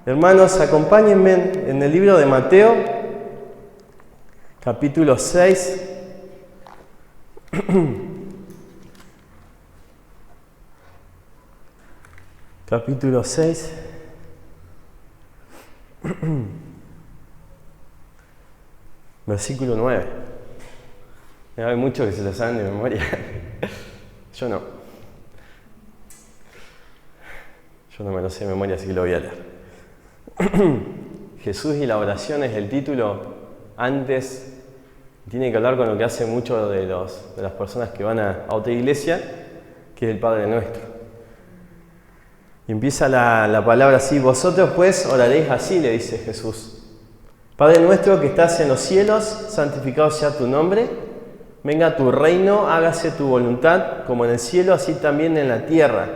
Hermanos, acompáñenme en el libro de Mateo, capítulo 6. Capítulo 6. Versículo 9. Hay muchos que se lo saben de memoria. Yo no. Yo no me lo sé de memoria, así que lo voy a leer. Jesús y la oración es el título. Antes tiene que hablar con lo que hace mucho de las personas que van a otra iglesia, que es el Padre Nuestro. Y empieza la palabra así: vosotros pues oraréis así, le dice Jesús. Padre nuestro que estás en los cielos, santificado sea tu nombre, venga tu reino, hágase tu voluntad, como en el cielo, así también en la tierra.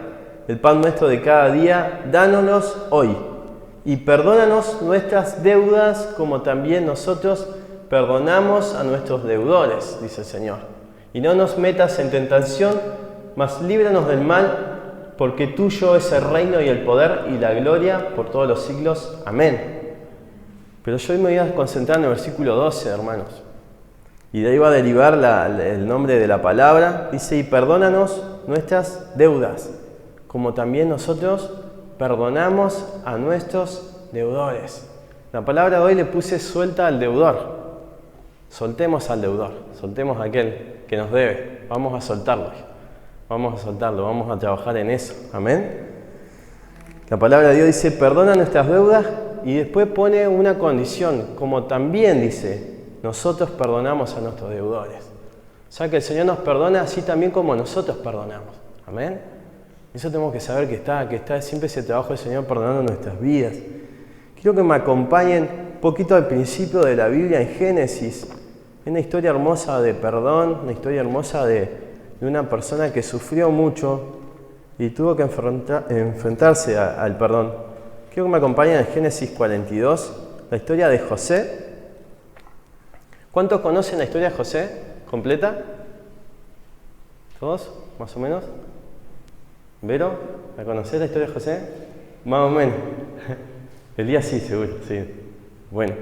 El pan nuestro de cada día, dánoslos hoy. Y perdónanos nuestras deudas, como también nosotros perdonamos a nuestros deudores, dice el Señor. Y no nos metas en tentación, mas líbranos del mal, porque tuyo es el reino y el poder y la gloria por todos los siglos. Amén. Pero yo hoy me voy a concentrar en el versículo 12, hermanos. Y de ahí va a derivar el nombre de la palabra. Dice: y perdónanos nuestras deudas, como también nosotros perdonamos a nuestros deudores. La palabra de hoy le puse suelta al deudor. Soltemos al deudor, soltemos a aquel que nos debe. Vamos a soltarlo, vamos a trabajar en eso. Amén. La palabra de Dios dice: perdona nuestras deudas, y después pone una condición, como también dice, nosotros perdonamos a nuestros deudores. O sea que el Señor nos perdona así también como nosotros perdonamos. Amén. Eso tenemos que saber que está siempre ese trabajo del Señor perdonando nuestras vidas. Quiero que me acompañen un poquito al principio de la Biblia, en Génesis. Es una historia hermosa de perdón, una historia hermosa de una persona que sufrió mucho y tuvo que enfrentarse al perdón. Quiero que me acompañen en Génesis 42, la historia de José. ¿Cuántos conocen la historia de José completa? ¿Todos? ¿Más o menos? ¿Vero? ¿La conocés la historia de José? Más o menos. Elías sí, seguro, sí. Bueno,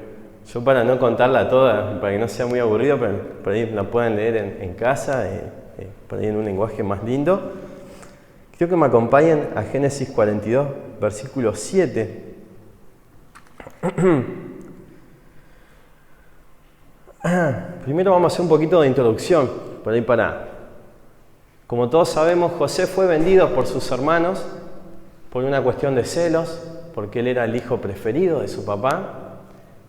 yo para no contarla toda, para que no sea muy aburrido, pero por ahí la puedan leer en casa, por ahí en un lenguaje más lindo. Quiero que me acompañen a Génesis 42, versículo 7. Primero vamos a hacer un poquito de introducción, por ahí Como todos sabemos, José fue vendido por sus hermanos por una cuestión de celos, porque él era el hijo preferido de su papá.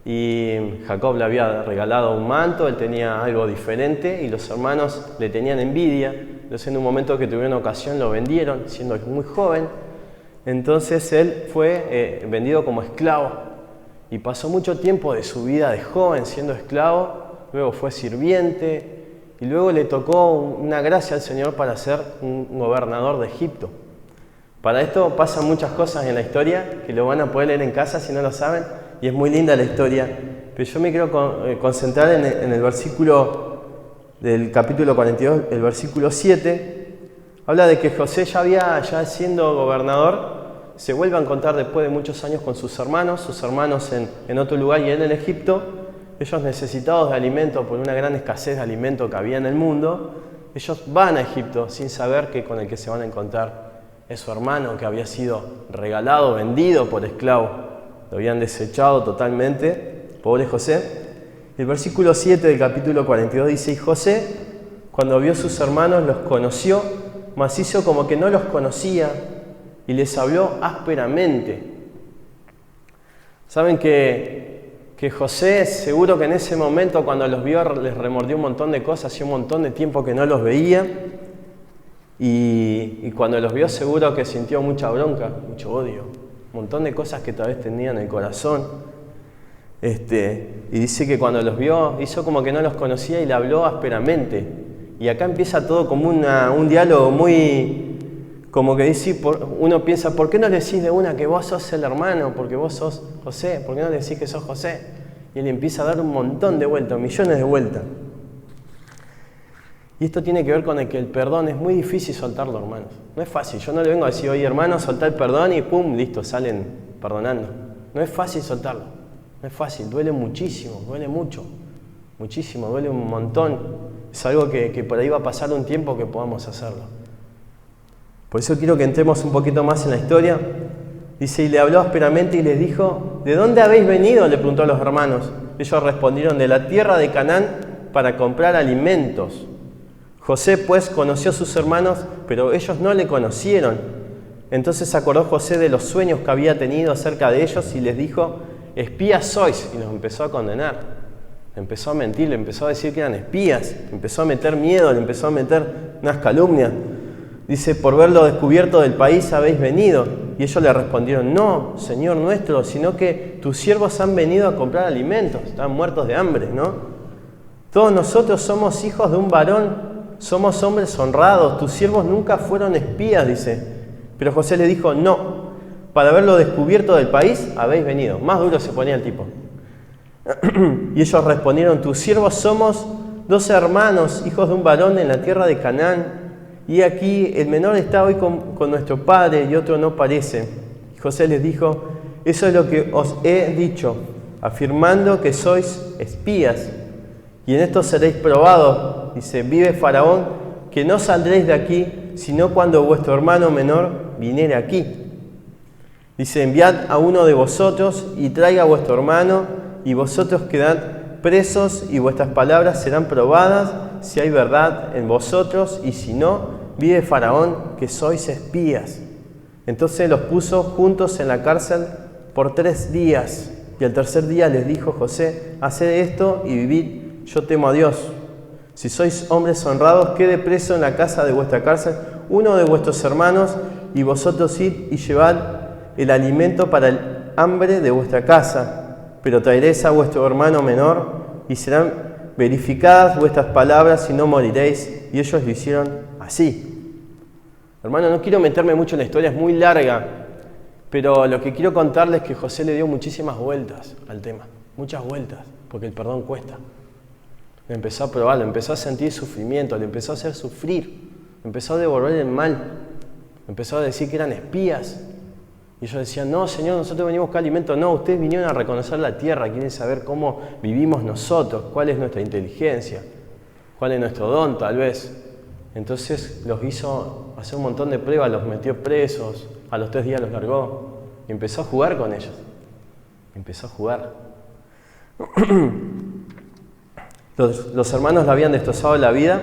Y Jacob le había regalado un manto, él tenía algo diferente y los hermanos le tenían envidia. Entonces en un momento que tuvieron ocasión lo vendieron, siendo muy joven. Entonces él fue vendido como esclavo y pasó mucho tiempo de su vida de joven siendo esclavo. Luego fue sirviente y luego le tocó una gracia al Señor para ser un gobernador de Egipto. Para esto pasan muchas cosas en la historia que lo van a poder leer en casa si no lo saben, y es muy linda la historia. Pero yo me quiero concentrar en el versículo del capítulo 42, el versículo 7. Habla de que José ya siendo gobernador, se vuelve a encontrar después de muchos años con sus hermanos en otro lugar y él en Egipto. Ellos necesitados de alimento por una gran escasez de alimento que había en el mundo, ellos van a Egipto sin saber que con el que se van a encontrar es su hermano que había sido regalado, vendido por esclavo. Lo habían desechado totalmente, pobre José. El versículo 7 del capítulo 42 dice: y José, cuando vio a sus hermanos, los conoció, mas hizo como que no los conocía y les habló ásperamente. Saben que José, seguro que en ese momento cuando los vio les remordió un montón de cosas, hacía un montón de tiempo que no los veía. Y cuando los vio seguro que sintió mucha bronca, mucho odio, un montón de cosas que tal vez tenía en el corazón. Y dice que cuando los vio hizo como que no los conocía y le habló ásperamente. Y acá empieza todo como un diálogo muy, como que dice, uno piensa: ¿por qué no decís de una que vos sos el hermano? Porque vos sos José, ¿por qué no decís que sos José? Y él empieza a dar un montón de vueltas, millones de vueltas. Y esto tiene que ver con el que el perdón es muy difícil soltarlo, hermanos. No es fácil. Yo no le vengo a decir: oye, hermano, soltá el perdón y pum, listo, salen perdonando. No es fácil soltarlo. No es fácil, duele muchísimo, duele mucho. Muchísimo, duele un montón. Es algo que por ahí va a pasar un tiempo que podamos hacerlo. Por eso quiero que entremos un poquito más en la historia. Dice, y le habló ásperamente y les dijo, ¿de dónde habéis venido?, le preguntó a los hermanos. Ellos respondieron, de la tierra de Canaán para comprar alimentos. José pues conoció a sus hermanos, pero ellos no le conocieron. Entonces acordó José de los sueños que había tenido acerca de ellos y les dijo, espías sois, y los empezó a condenar. Empezó a mentir, le empezó a decir que eran espías, empezó a meter miedo, le empezó a meter unas calumnias. Dice, por verlo descubierto del país habéis venido. Y ellos le respondieron, no, Señor nuestro, sino que tus siervos han venido a comprar alimentos, están muertos de hambre, ¿no? Todos nosotros somos hijos de un varón, somos hombres honrados, tus siervos nunca fueron espías, dice. Pero José le dijo, no, para verlo descubierto del país habéis venido. Más duro se ponía el tipo. Y ellos respondieron, tus siervos somos 12 hermanos, hijos de un varón en la tierra de Canaán. Y aquí el menor está hoy con nuestro padre y otro no parece. Y José les dijo, eso es lo que os he dicho, afirmando que sois espías. Y en esto seréis probados. Dice, vive Faraón, que no saldréis de aquí, sino cuando vuestro hermano menor viniere aquí. Dice, enviad a uno de vosotros y traiga a vuestro hermano, y vosotros quedad presos y vuestras palabras serán probadas si hay verdad en vosotros, y si no, vive Faraón que sois espías. Entonces los puso juntos en la cárcel por 3 días, y al tercer día les dijo José, haced esto y vivid, yo temo a Dios. Si sois hombres honrados, quede preso en la casa de vuestra cárcel uno de vuestros hermanos, y vosotros id y llevad el alimento para el hambre de vuestra casa. Pero traeréis a vuestro hermano menor, y serán verificadas vuestras palabras y no moriréis. Y ellos lo hicieron así. Hermano, no quiero meterme mucho en la historia, es muy larga, pero lo que quiero contarles es que José le dio muchísimas vueltas al tema, muchas vueltas, porque el perdón cuesta. Le empezó a probar, le empezó a sentir sufrimiento, le empezó a hacer sufrir, empezó a devolver el mal, empezó a decir que eran espías. Y ellos decían, no, Señor, nosotros venimos a buscar alimento. No, ustedes vinieron a reconocer la tierra, quieren saber cómo vivimos nosotros, cuál es nuestra inteligencia, cuál es nuestro don, tal vez. Entonces los hizo hacer un montón de pruebas, los metió presos, a los 3 días los largó y empezó a jugar con ellos. Empezó a jugar. Los hermanos le habían destrozado la vida,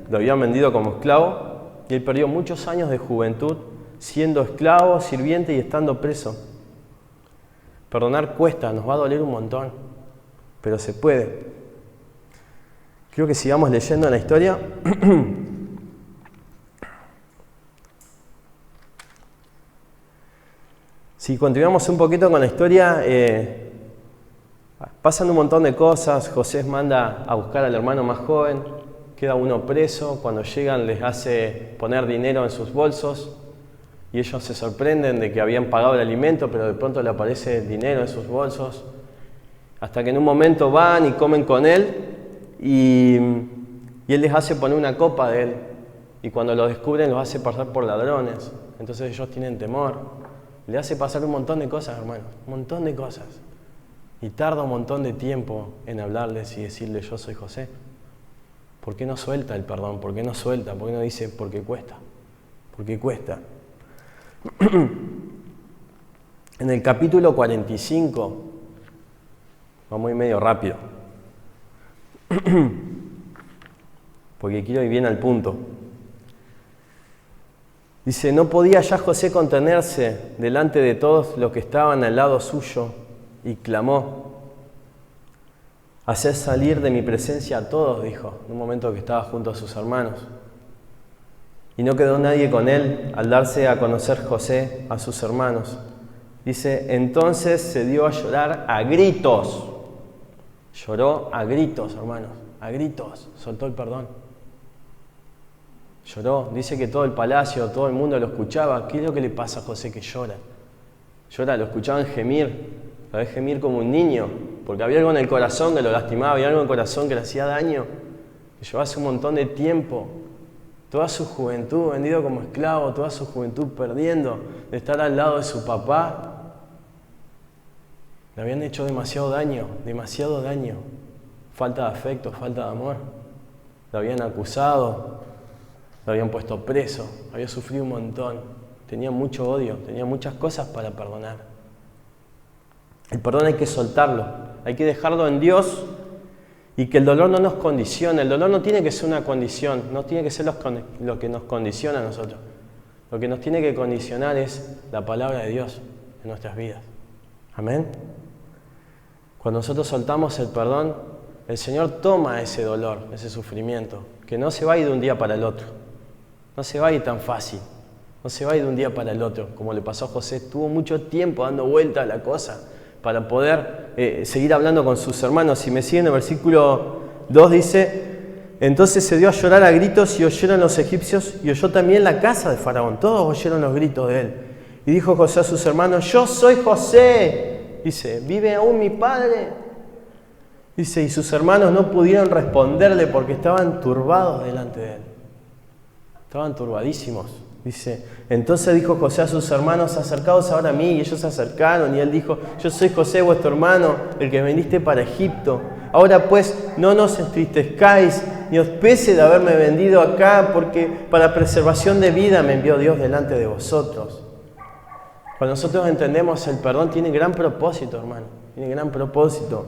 lo habían vendido como esclavo y él perdió muchos años de juventud siendo esclavo, sirviente y estando preso. Perdonar cuesta, nos va a doler un montón, pero se puede. Quiero que sigamos leyendo la historia. Si continuamos un poquito con la historia, pasan un montón de cosas. José manda a buscar al hermano más joven, queda uno preso. Cuando llegan les hace poner dinero en sus bolsos y ellos se sorprenden de que habían pagado el alimento, pero de pronto le aparece dinero en sus bolsos. Hasta que en un momento van y comen con él y él les hace poner una copa de él. Y cuando lo descubren los hace pasar por ladrones. Entonces ellos tienen temor. Le hace pasar un montón de cosas, hermano, un montón de cosas. Y tarda un montón de tiempo en hablarles y decirles, yo soy José. ¿Por qué no suelta el perdón? ¿Por qué no suelta? ¿Por qué no dice, porque cuesta? Porque cuesta. En el capítulo 45, vamos a ir medio rápido, porque quiero ir bien al punto. Dice, no podía ya José contenerse delante de todos los que estaban al lado suyo y clamó, haced salir de mi presencia a todos, dijo, en un momento que estaba junto a sus hermanos. Y no quedó nadie con él al darse a conocer José a sus hermanos. Dice, entonces se dio a llorar a gritos. Lloró a gritos, hermanos, a gritos, soltó el perdón. Lloró, dice que todo el palacio, todo el mundo lo escuchaba. ¿Qué es lo que le pasa a José que llora? Llora, lo escuchaban gemir, lo ves gemir como un niño, porque había algo en el corazón que lo lastimaba, había algo en el corazón que le hacía daño, que llevaba hace un montón de tiempo, toda su juventud vendido como esclavo, toda su juventud perdiendo de estar al lado de su papá. Le habían hecho demasiado daño. Falta de afecto, falta de amor. Lo habían acusado, lo habían puesto preso, había sufrido un montón. Tenía mucho odio, tenía muchas cosas para perdonar. El perdón hay que soltarlo, hay que dejarlo en Dios y que el dolor no nos condicione. El dolor no tiene que ser una condición, no tiene que ser lo que nos condiciona a nosotros. Lo que nos tiene que condicionar es la palabra de Dios en nuestras vidas. Amén. Cuando nosotros soltamos el perdón, el Señor toma ese dolor, ese sufrimiento, que no se va a ir de un día para el otro. No se va a ir tan fácil. No se va a ir de un día para el otro, como le pasó a José. Tuvo mucho tiempo dando vuelta a la cosa para poder seguir hablando con sus hermanos. Si me siguen, el versículo 2 dice: entonces se dio a llorar a gritos y oyeron los egipcios y oyó también la casa de Faraón. Todos oyeron los gritos de él. Y dijo José a sus hermanos: yo soy José. Dice: ¿vive aún mi padre? Dice: y sus hermanos no pudieron responderle porque estaban turbados delante de él. Estaban turbadísimos. Dice: entonces dijo José a sus hermanos: acercaos ahora a mí. Y ellos se acercaron y él dijo: yo soy José, vuestro hermano, el que vendiste para Egipto. Ahora pues no nos entristezcáis, ni os pese de haberme vendido acá, porque para preservación de vida me envió Dios delante de vosotros. Cuando nosotros entendemos el perdón, tiene gran propósito, hermano. Tiene gran propósito.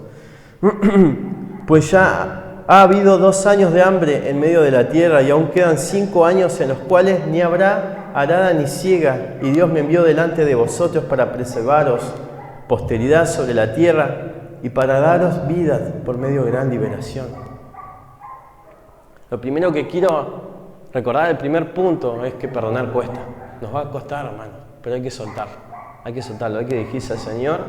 Pues ya ha habido 2 años de hambre en medio de la tierra y aún quedan 5 años en los cuales ni habrá arada ni siega. Y Dios me envió delante de vosotros para preservaros posteridad sobre la tierra y para daros vida por medio de gran liberación. Lo primero que quiero recordar, el primer punto, es que perdonar cuesta. Nos va a costar, hermano, pero hay que soltarlo. Hay que soltarlo, hay que dirigirse al Señor.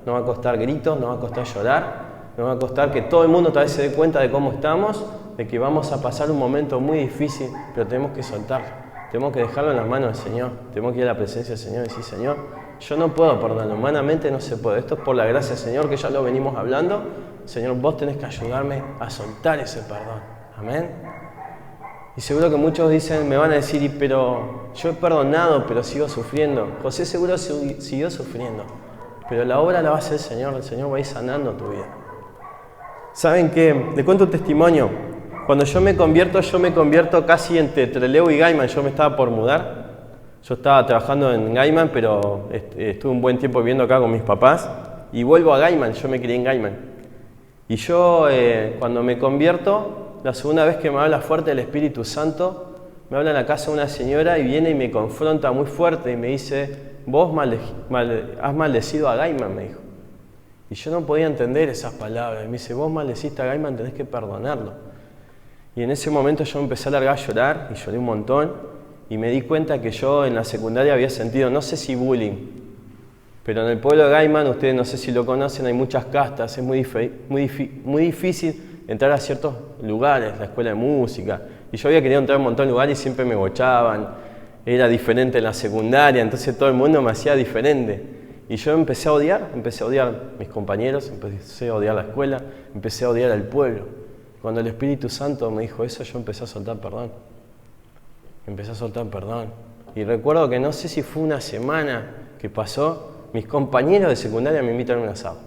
No va a costar gritos, no va a costar llorar. No va a costar que todo el mundo tal vez se dé cuenta de cómo estamos, de que vamos a pasar un momento muy difícil, pero tenemos que soltarlo. Tenemos que dejarlo en las manos del Señor. Tenemos que ir a la presencia del Señor y decir: Señor, yo no puedo perdonarlo, humanamente no se puede. Esto es por la gracia del Señor, que ya lo venimos hablando. Señor, vos tenés que ayudarme a soltar ese perdón. Amén. Y seguro que muchos dicen, me van a decir: pero yo he perdonado, pero sigo sufriendo. José seguro siguió sufriendo, pero la obra la va a hacer el Señor va a ir sanando tu vida. ¿Saben qué? Les cuento un testimonio. Cuando yo me convierto casi entre Trelew y Gaiman. Yo me estaba por mudar. Yo estaba trabajando en Gaiman, pero estuve un buen tiempo viviendo acá con mis papás. Y vuelvo a Gaiman, yo me crié en Gaiman. Y yo, cuando me convierto, la segunda vez que me habla fuerte el Espíritu Santo, me habla en la casa una señora y viene y me confronta muy fuerte y me dice: vos has maldecido a Gaiman, me dijo. Y yo no podía entender esas palabras. Y me dice: vos maldeciste a Gaiman, tenés que perdonarlo. Y en ese momento yo empecé a largar a llorar, y lloré un montón, y me di cuenta que yo en la secundaria había sentido, no sé si bullying, pero en el pueblo de Gaiman, ustedes no sé si lo conocen, hay muchas castas, es muy difícil entrar a ciertos lugares, la escuela de música. Y yo había querido entrar a un montón de lugares y siempre me bochaban, era diferente en la secundaria, entonces todo el mundo me hacía diferente. Y yo empecé a odiar a mis compañeros, empecé a odiar la escuela, empecé a odiar al pueblo. Cuando el Espíritu Santo me dijo eso, yo empecé a soltar perdón. Y recuerdo que no sé si fue una semana que pasó, mis compañeros de secundaria me invitaron a un asado.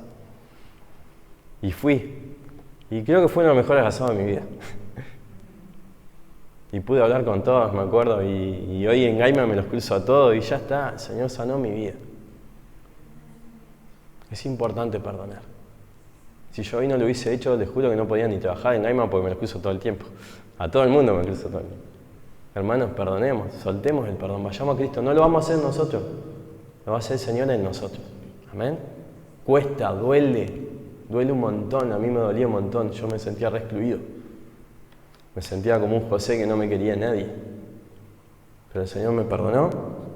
Y fui. Y creo que fue uno de los mejores asados de mi vida. Y pude hablar con todos, me acuerdo, y hoy en Gaiman me los cruzo a todos y ya está, el Señor sanó mi vida. Es importante perdonar. Si yo hoy no lo hubiese hecho, les juro que no podía ni trabajar en Gaiman porque me los cruzo todo el tiempo. A todo el mundo me cruzo todo el tiempo. Hermanos, perdonemos, soltemos el perdón, vayamos a Cristo. No lo vamos a hacer nosotros, lo va a hacer el Señor en nosotros. Amén. Cuesta, duele un montón, a mí me dolía un montón, yo me sentía re excluido. Me sentía como un José que no me quería nadie. Pero el Señor me perdonó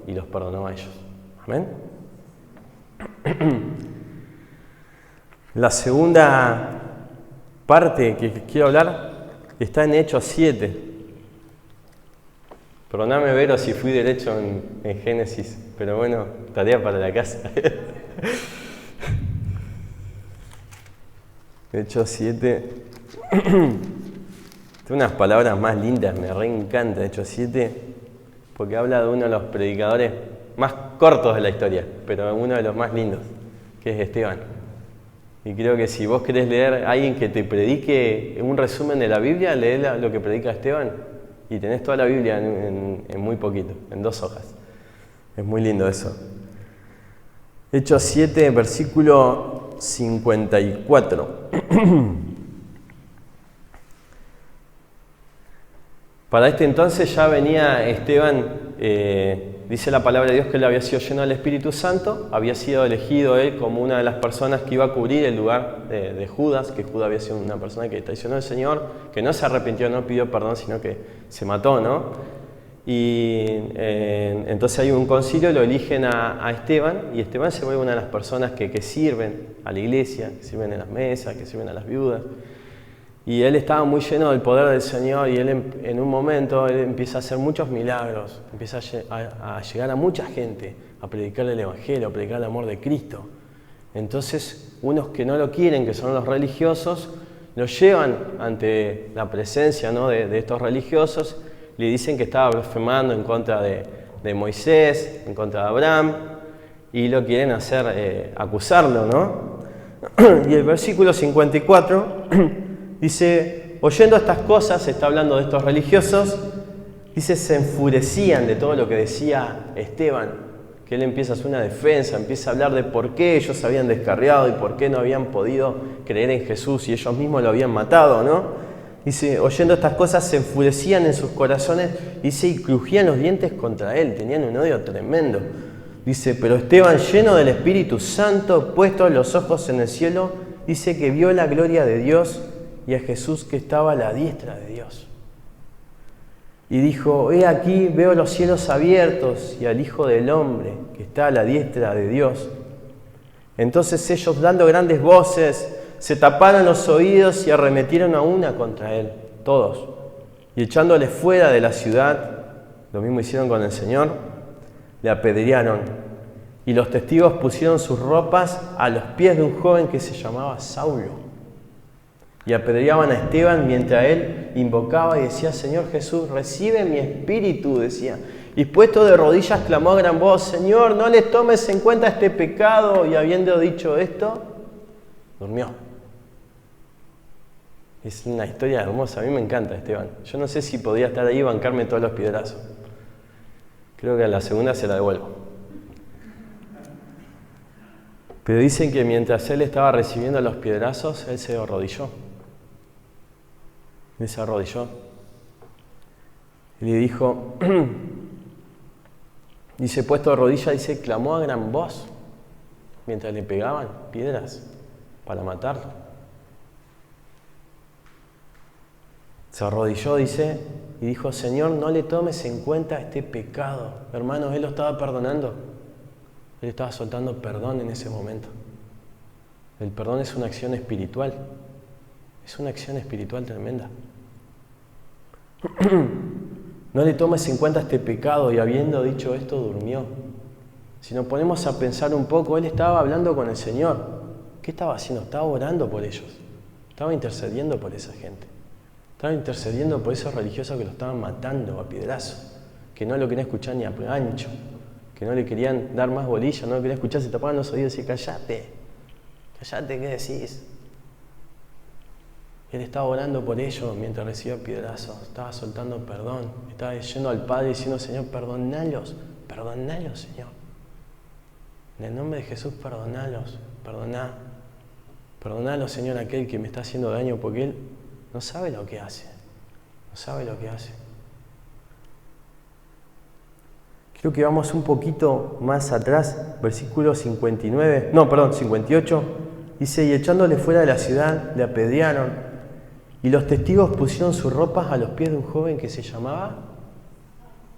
y los perdonó a ellos. Amén. La segunda parte que quiero hablar está en Hechos 7. Perdóname, Vero, si fui derecho en Génesis, pero bueno, tarea para la casa. Hechos 7. Tiene unas palabras más lindas, me reencanta Hechos 7, porque habla de uno de los predicadores más cortos de la historia, pero uno de los más lindos, que es Esteban. Y creo que si vos querés leer a alguien que te predique un resumen de la Biblia, leé lo que predica Esteban y tenés toda la Biblia en muy poquito, en 2 hojas. Es muy lindo eso. Hechos 7, versículo 54. Para este entonces ya venía Esteban, dice la palabra de Dios que él había sido lleno del Espíritu Santo, había sido elegido él como una de las personas que iba a cubrir el lugar de Judas, que Judas había sido una persona que traicionó al Señor, que no se arrepintió, no pidió perdón, sino que se mató, ¿no? Y entonces hay un concilio, lo eligen a Esteban, y Esteban se vuelve una de las personas que sirven a la iglesia, que sirven en las mesas, que sirven a las viudas. Y él estaba muy lleno del poder del Señor y él en un momento él empieza a hacer muchos milagros, empieza a llegar a mucha gente, a predicar el Evangelio, a predicar el amor de Cristo. Entonces unos que no lo quieren, que son los religiosos, lo llevan ante la presencia, ¿no?, de estos religiosos, le dicen que estaba blasfemando en contra de Moisés, en contra de Abraham, y lo quieren hacer acusarlo, ¿no? Y el versículo 54 dice, oyendo estas cosas, está hablando de estos religiosos, dice, se enfurecían de todo lo que decía Esteban, que él empieza a hacer una defensa, empieza a hablar de por qué ellos se habían descarriado y por qué no habían podido creer en Jesús y ellos mismos lo habían matado, ¿no? Dice, oyendo estas cosas se enfurecían en sus corazones, dice, y crujían los dientes contra él, tenían un odio tremendo. Dice, pero Esteban, lleno del Espíritu Santo, puestos los ojos en el cielo, dice que vio la gloria de Dios y a Jesús que estaba a la diestra de Dios. Y dijo, he aquí, veo los cielos abiertos y al Hijo del Hombre que está a la diestra de Dios. Entonces ellos, dando grandes voces, se taparon los oídos y arremetieron a una contra él, todos. Y echándole fuera de la ciudad, lo mismo hicieron con el Señor, le apedrearon. Y los testigos pusieron sus ropas a los pies de un joven que se llamaba Saulo. Y apedreaban a Esteban mientras él invocaba y decía, Señor Jesús, recibe mi espíritu, decía. Y puesto de rodillas clamó a gran voz, Señor, no le tomes en cuenta este pecado. Y habiendo dicho esto, durmió. Es una historia hermosa, a mí me encanta Esteban. Yo no sé si podía estar ahí y bancarme todos los piedrazos. Creo que a la segunda se la devuelvo. Pero dicen que mientras él estaba recibiendo los piedrazos, él se arrodilló. Él se arrodilló. Y le dijo, dice, puesto de rodillas, dice, clamó a gran voz, mientras le pegaban piedras para matarlo. Se arrodilló, dice, y dijo, Señor, no le tomes en cuenta este pecado. Hermanos, él lo estaba perdonando. Él estaba soltando perdón en ese momento. El perdón es una acción espiritual. Es una acción espiritual tremenda. No le tomes en cuenta este pecado, y habiendo dicho esto, durmió. Si nos ponemos a pensar un poco, él estaba hablando con el Señor. ¿Qué estaba haciendo? Estaba orando por ellos. Estaba intercediendo por esa gente. Estaba intercediendo por esos religiosos que lo estaban matando a piedrazos, que no lo querían escuchar ni a gancho, que no le querían dar más bolilla, no lo querían escuchar, se tapaban los oídos y decían, callate, ¿qué decís? Él estaba orando por ellos mientras recibía piedrazos, estaba soltando perdón, estaba yendo al Padre diciendo, Señor, perdonalos, Señor. En el nombre de Jesús, perdonalos, perdonalos, Señor, aquel que me está haciendo daño, porque él no sabe lo que hace, Creo que vamos un poquito más atrás, versículo 58, dice, y echándole fuera de la ciudad, le apedrearon, y los testigos pusieron sus ropas a los pies de un joven que se llamaba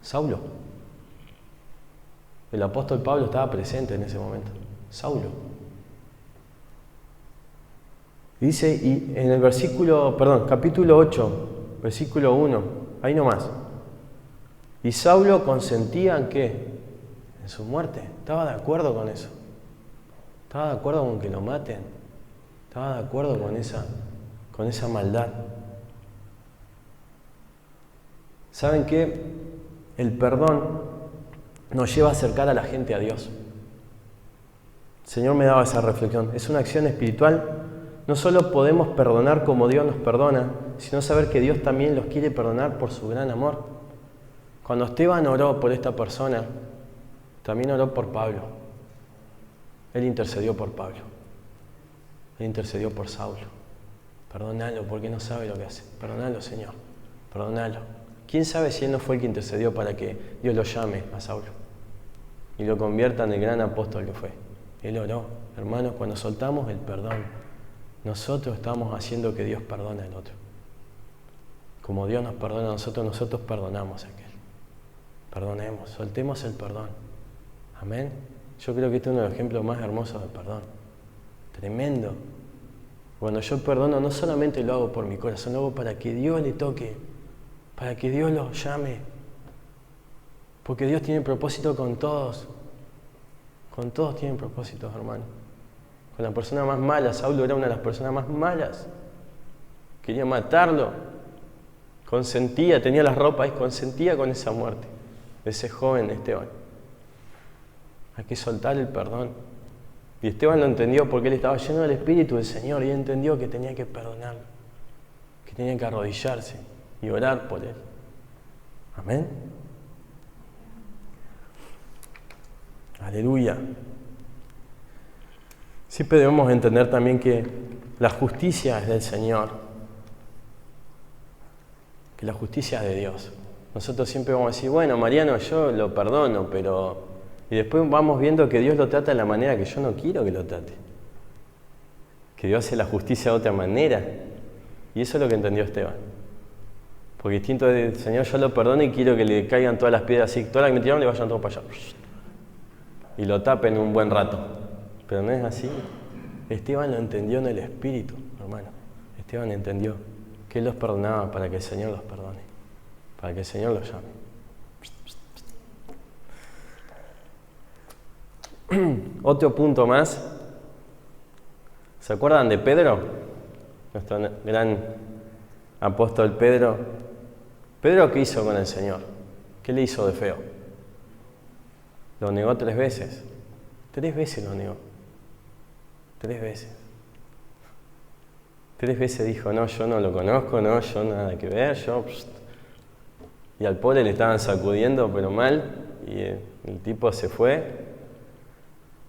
Saulo. El apóstol Pablo estaba presente en ese momento, Saulo. Dice, y en el capítulo 8, versículo 1, ahí nomás. Y Saulo consentía en ¿qué? En su muerte. Estaba de acuerdo con eso. Estaba de acuerdo con que lo maten. Estaba de acuerdo con esa maldad. ¿Saben qué? El perdón nos lleva a acercar a la gente a Dios. El Señor me daba esa reflexión. Es una acción espiritual. No solo podemos perdonar como Dios nos perdona, sino saber que Dios también los quiere perdonar por su gran amor. Cuando Esteban oró por esta persona, también oró por Pablo. Él intercedió por Pablo. Él intercedió por Saulo. Perdónalo porque no sabe lo que hace. Perdónalo, Señor. Perdónalo. ¿Quién sabe si él no fue el que intercedió para que Dios lo llame a Saulo y lo convierta en el gran apóstol que fue? Él oró. Hermanos, cuando soltamos el perdón, nosotros estamos haciendo que Dios perdone al otro. Como Dios nos perdona a nosotros perdonamos a aquel. Perdonemos, soltemos el perdón. Amén. Yo creo que este es uno de los ejemplos más hermosos del perdón. Tremendo. Cuando yo perdono, no solamente lo hago por mi corazón, lo hago para que Dios le toque, para que Dios lo llame. Porque Dios tiene propósito con todos. Con todos tienen propósitos, hermano. Con la persona más mala, Saulo era una de las personas más malas. Quería matarlo. Consentía, tenía las ropas y consentía con esa muerte de ese joven Esteban. Hay que soltar el perdón. Y Esteban lo entendió porque él estaba lleno del Espíritu del Señor y él entendió que tenía que perdonarlo, que tenía que arrodillarse y orar por él. Amén. Aleluya. Siempre debemos entender también que la justicia es del Señor, que la justicia es de Dios. Nosotros siempre vamos a decir, bueno, Mariano, yo lo perdono, pero... Y después vamos viendo que Dios lo trata de la manera que yo no quiero que lo trate. Que Dios hace la justicia de otra manera. Y eso es lo que entendió Esteban. Porque distinto del Señor, yo lo perdono y quiero que le caigan todas las piedras así, todas las que me tiraron le vayan todo para allá. Y lo tapen un buen rato. Pero no es así. Esteban lo entendió en el Espíritu, hermano. Esteban entendió que Él los perdonaba para que el Señor los perdone. Para que el Señor los llame. Otro punto más. ¿Se acuerdan de Pedro? Nuestro gran apóstol Pedro. ¿Pedro qué hizo con el Señor? ¿Qué le hizo de feo? Lo negó 3 veces. 3 veces lo negó. 3 veces. 3 veces dijo, no, yo no lo conozco, no, yo nada que ver, yo... Y al pobre le estaban sacudiendo, pero mal, y el tipo se fue.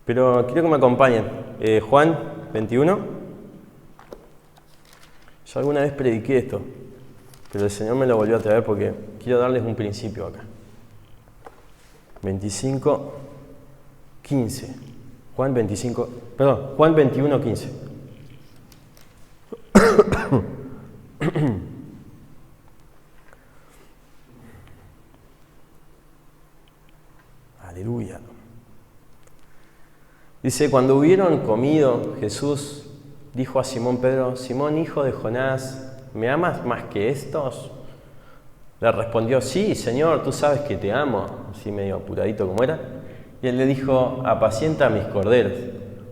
Pero quiero que me acompañen. Juan 21. Yo alguna vez prediqué esto, pero el Señor me lo volvió a traer porque quiero darles un principio acá. 25, 15. Juan 21, 15. Aleluya. Dice, cuando hubieron comido, Jesús dijo a Simón Pedro, Simón, hijo de Jonás, ¿me amas más que estos? Le respondió, sí, Señor, tú sabes que te amo, así medio apuradito como era. Y él le dijo, apacienta mis corderos.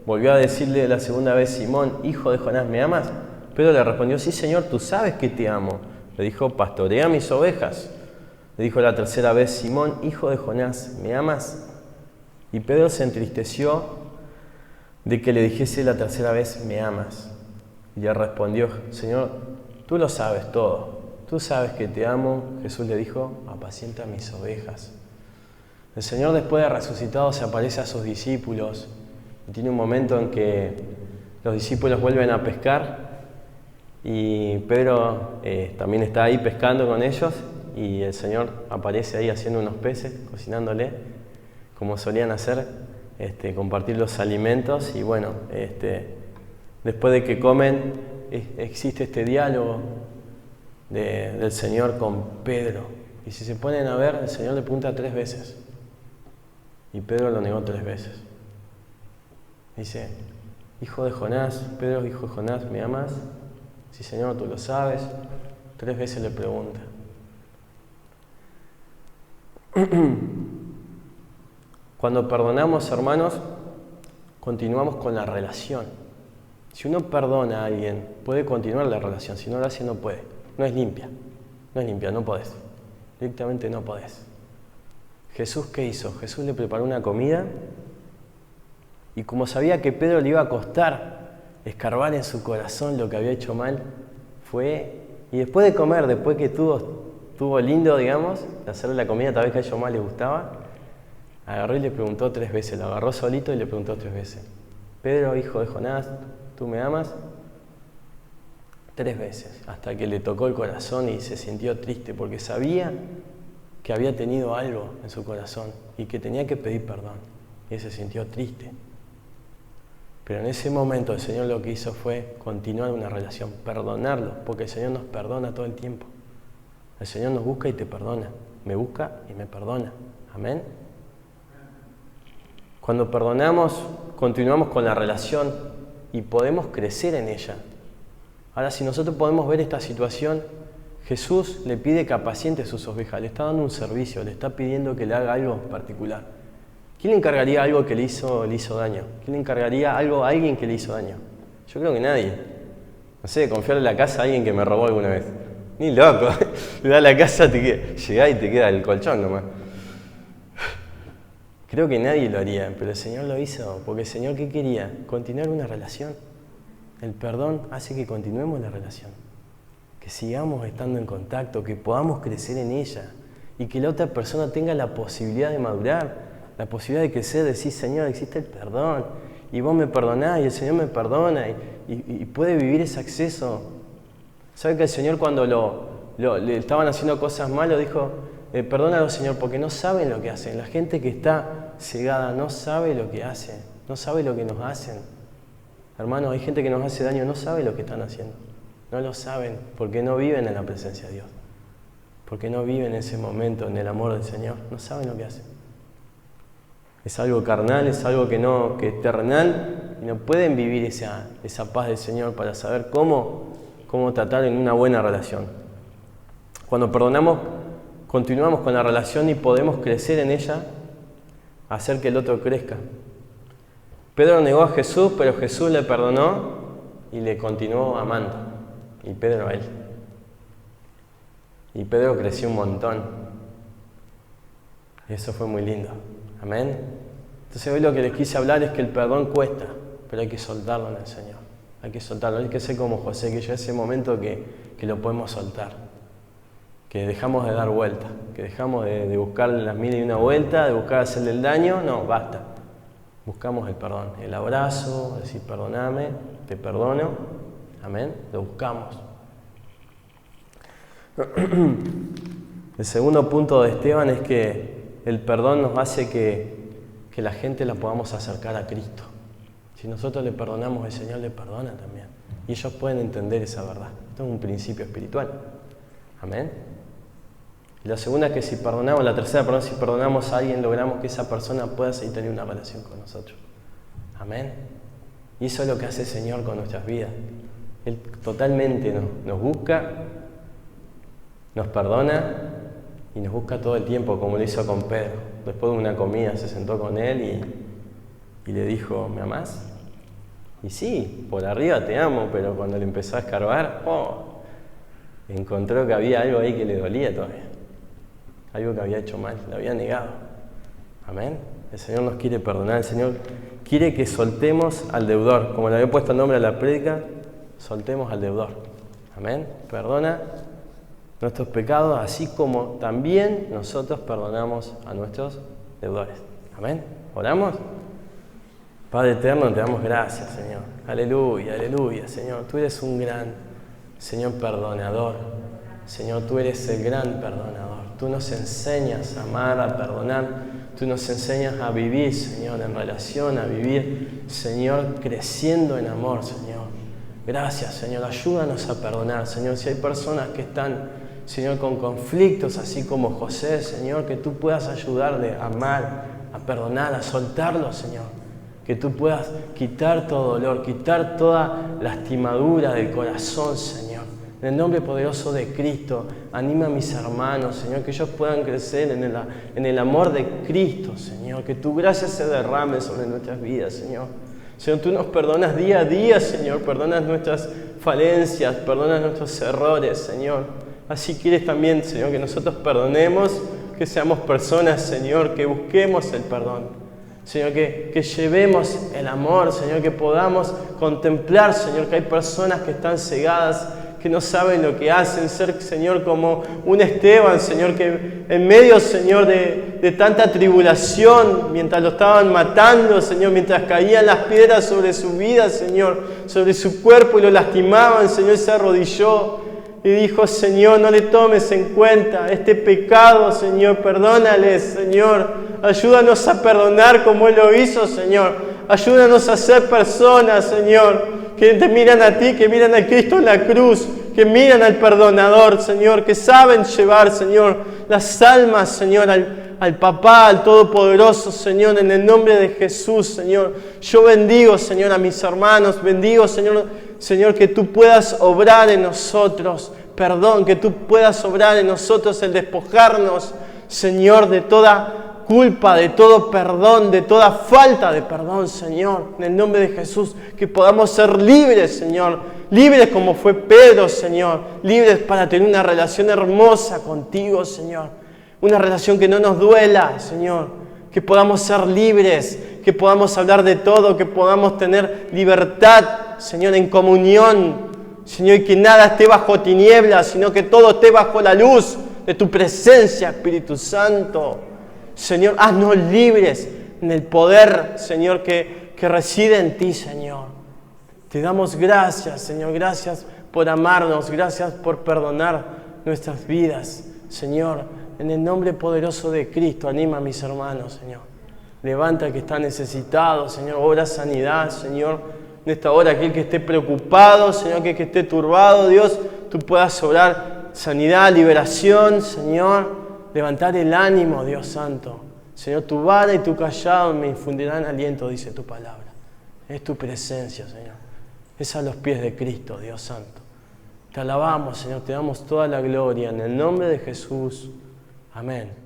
Volvió a decirle la segunda vez, Simón, hijo de Jonás, ¿me amas? Pedro le respondió, sí, Señor, tú sabes que te amo. Le dijo, pastorea mis ovejas. Le dijo la tercera vez, Simón, hijo de Jonás, ¿me amas? Y Pedro se entristeció de que le dijese la tercera vez, ¿me amas? Y él respondió, Señor, tú lo sabes todo. Tú sabes que te amo. Jesús le dijo, apacienta mis ovejas. El Señor, después de resucitado, se aparece a sus discípulos. Y tiene un momento en que los discípulos vuelven a pescar. Y Pedro también está ahí pescando con ellos. Y el Señor aparece ahí haciendo unos peces, cocinándole, como solían hacer, compartir los alimentos. Y bueno, después de que comen, existe este diálogo del Señor con Pedro. Y si se ponen a ver, el Señor le pregunta 3 veces. Y Pedro lo negó 3 veces. Dice, hijo de Jonás, Pedro, hijo de Jonás, ¿me amas? Sí, Señor, tú lo sabes. 3 veces le pregunta. Cuando perdonamos, hermanos, continuamos con la relación. Si uno perdona a alguien, puede continuar la relación. Si no lo hace, no puede. No es limpia. No es limpia, no podés. Directamente no podés. Jesús, ¿qué hizo? Jesús le preparó una comida Y como sabía que Pedro le iba a costar escarbar en su corazón lo que había hecho mal, fue, y después de comer, después que estuvo lindo, digamos, de hacerle la comida, tal vez que a ellos más les gustaba, agarró y le preguntó 3 veces, lo agarró solito y le preguntó 3 veces. Pedro, hijo de Jonás, ¿tú me amas? 3 veces, hasta que le tocó el corazón y se sintió triste, porque sabía que había tenido algo en su corazón y que tenía que pedir perdón. Y se sintió triste. Pero en ese momento el Señor lo que hizo fue continuar una relación, perdonarlo, porque el Señor nos perdona todo el tiempo. El Señor nos busca y te perdona. Me busca y me perdona. Amén. Cuando perdonamos, continuamos con la relación y podemos crecer en ella. Ahora, si nosotros podemos ver esta situación, Jesús le pide que apaciente a sus ovejas, le está dando un servicio, le está pidiendo que le haga algo particular. ¿Quién le encargaría algo que le hizo daño? ¿Quién le encargaría algo a alguien que le hizo daño? Yo creo que nadie. No sé, confiarle la casa a alguien que me robó alguna vez. Ni loco. Le da la casa, llegás y te queda el colchón nomás. Creo que nadie lo haría, pero el Señor lo hizo, porque el Señor, ¿qué quería? Continuar una relación. El perdón hace que continuemos la relación, que sigamos estando en contacto, que podamos crecer en ella y que la otra persona tenga la posibilidad de madurar, la posibilidad de crecer, de decir, Señor, existe el perdón y vos me perdonás y el Señor me perdona y puede vivir ese acceso. ¿Sabe que el Señor cuando le estaban haciendo cosas malas dijo, perdónalo, Señor, porque no saben lo que hacen? La gente que está cegada no sabe lo que hace, no sabe lo que nos hacen. Hermanos, hay gente que nos hace daño, no sabe lo que están haciendo. No lo saben porque no viven en la presencia de Dios. Porque no viven en ese momento, en el amor del Señor. No saben lo que hacen. Es algo carnal, es algo que es terrenal y no pueden vivir esa paz del Señor para saber cómo tratar en una buena relación. Cuando perdonamos, continuamos con la relación y podemos crecer en ella, hacer que el otro crezca. Pedro negó a Jesús, pero Jesús le perdonó y le continuó amando. Y Pedro a él. Y Pedro creció un montón. Y eso fue muy lindo. Amén. Entonces hoy lo que les quise hablar es que el perdón cuesta, pero hay que soltarlo en el Señor. Hay que soltarlo. Hay que ser como José, que llega ese momento que lo podemos soltar. Que dejamos de dar vuelta. Que dejamos de buscarle las 1001 vueltas, de buscar hacerle el daño. No, basta. Buscamos el perdón, el abrazo, decir perdóname, te perdono, amén, lo buscamos. El segundo punto de Esteban es que el perdón nos hace que la gente la podamos acercar a Cristo. Si nosotros le perdonamos, el Señor le perdona también. Y ellos pueden entender esa verdad. Esto es un principio espiritual, amén. Y la segunda es que si perdonamos a alguien, logramos que esa persona pueda seguir teniendo una relación con nosotros. Amén. Y eso es lo que hace el Señor con nuestras vidas. Él totalmente nos busca, nos perdona y nos busca todo el tiempo, como lo hizo con Pedro. Después de una comida se sentó con él y le dijo, ¿me amás? Y sí, por arriba te amo, pero cuando le empezó a escarbar, encontró que había algo ahí que le dolía todavía. Algo que había hecho mal, lo había negado. Amén. El Señor nos quiere perdonar, el Señor quiere que soltemos al deudor. Como le había puesto el nombre a la prédica, soltemos al deudor. Amén. Perdona nuestros pecados, así como también nosotros perdonamos a nuestros deudores. Amén. ¿Oramos? Padre eterno, te damos gracias, Señor. Aleluya, aleluya, Señor. Tú eres un gran Señor perdonador. Señor, tú eres el gran perdonador. Tú nos enseñas a amar, a perdonar. Tú nos enseñas a vivir, Señor, en relación, a vivir, Señor, creciendo en amor, Señor. Gracias, Señor. Ayúdanos a perdonar, Señor. Si hay personas que están, Señor, con conflictos, así como José, Señor, que tú puedas ayudarle a amar, a perdonar, a soltarlo, Señor. Que tú puedas quitar todo dolor, quitar toda lastimadura del corazón, Señor. En el nombre poderoso de Cristo, anima a mis hermanos, Señor, que ellos puedan crecer en el amor de Cristo, Señor. Que tu gracia se derrame sobre nuestras vidas, Señor. Señor, tú nos perdonas día a día, Señor. Perdonas nuestras falencias, perdonas nuestros errores, Señor. Así quieres también, Señor, que nosotros perdonemos, que seamos personas, Señor, que busquemos el perdón. Señor, que llevemos el amor, Señor, que podamos contemplar, Señor, que hay personas que están cegadas, que no saben lo que hacen, ser, Señor, como un Esteban, Señor, que en medio, Señor, de tanta tribulación, mientras lo estaban matando, Señor, mientras caían las piedras sobre su vida, Señor, sobre su cuerpo y lo lastimaban, Señor, se arrodilló y dijo, Señor, no le tomes en cuenta este pecado, Señor, perdónales, Señor, ayúdanos a perdonar como Él lo hizo, Señor, ayúdanos a ser personas, Señor, que te miran a ti, que miran a Cristo en la cruz, que miran al perdonador, Señor, que saben llevar, Señor, las almas, Señor, al Papá, al Todopoderoso, Señor, en el nombre de Jesús, Señor. Yo bendigo, Señor, a mis hermanos, bendigo, Señor, que tú puedas obrar en nosotros, perdón, que tú puedas obrar en nosotros el despojarnos, Señor, de toda culpa, de todo perdón, de toda falta de perdón, Señor, en el nombre de Jesús, que podamos ser libres, Señor, libres como fue Pedro, Señor, libres para tener una relación hermosa contigo, Señor, una relación que no nos duela, Señor, que podamos ser libres, que podamos hablar de todo, que podamos tener libertad, Señor, en comunión, Señor, y que nada esté bajo tinieblas, sino que todo esté bajo la luz de tu presencia, Espíritu Santo. Señor, haznos libres en el poder, Señor, que reside en ti, Señor. Te damos gracias, Señor, gracias por amarnos, gracias por perdonar nuestras vidas, Señor. En el nombre poderoso de Cristo, anima a mis hermanos, Señor. Levanta al que está necesitado, Señor, obra sanidad, Señor. En esta hora, aquel que esté preocupado, Señor, aquel que esté turbado, Dios, tú puedas obrar sanidad, liberación, Señor. Levantar el ánimo, Dios Santo. Señor, tu vara y tu callado me infundirán aliento, dice tu palabra. Es tu presencia, Señor. Es a los pies de Cristo, Dios Santo. Te alabamos, Señor, te damos toda la gloria en el nombre de Jesús. Amén.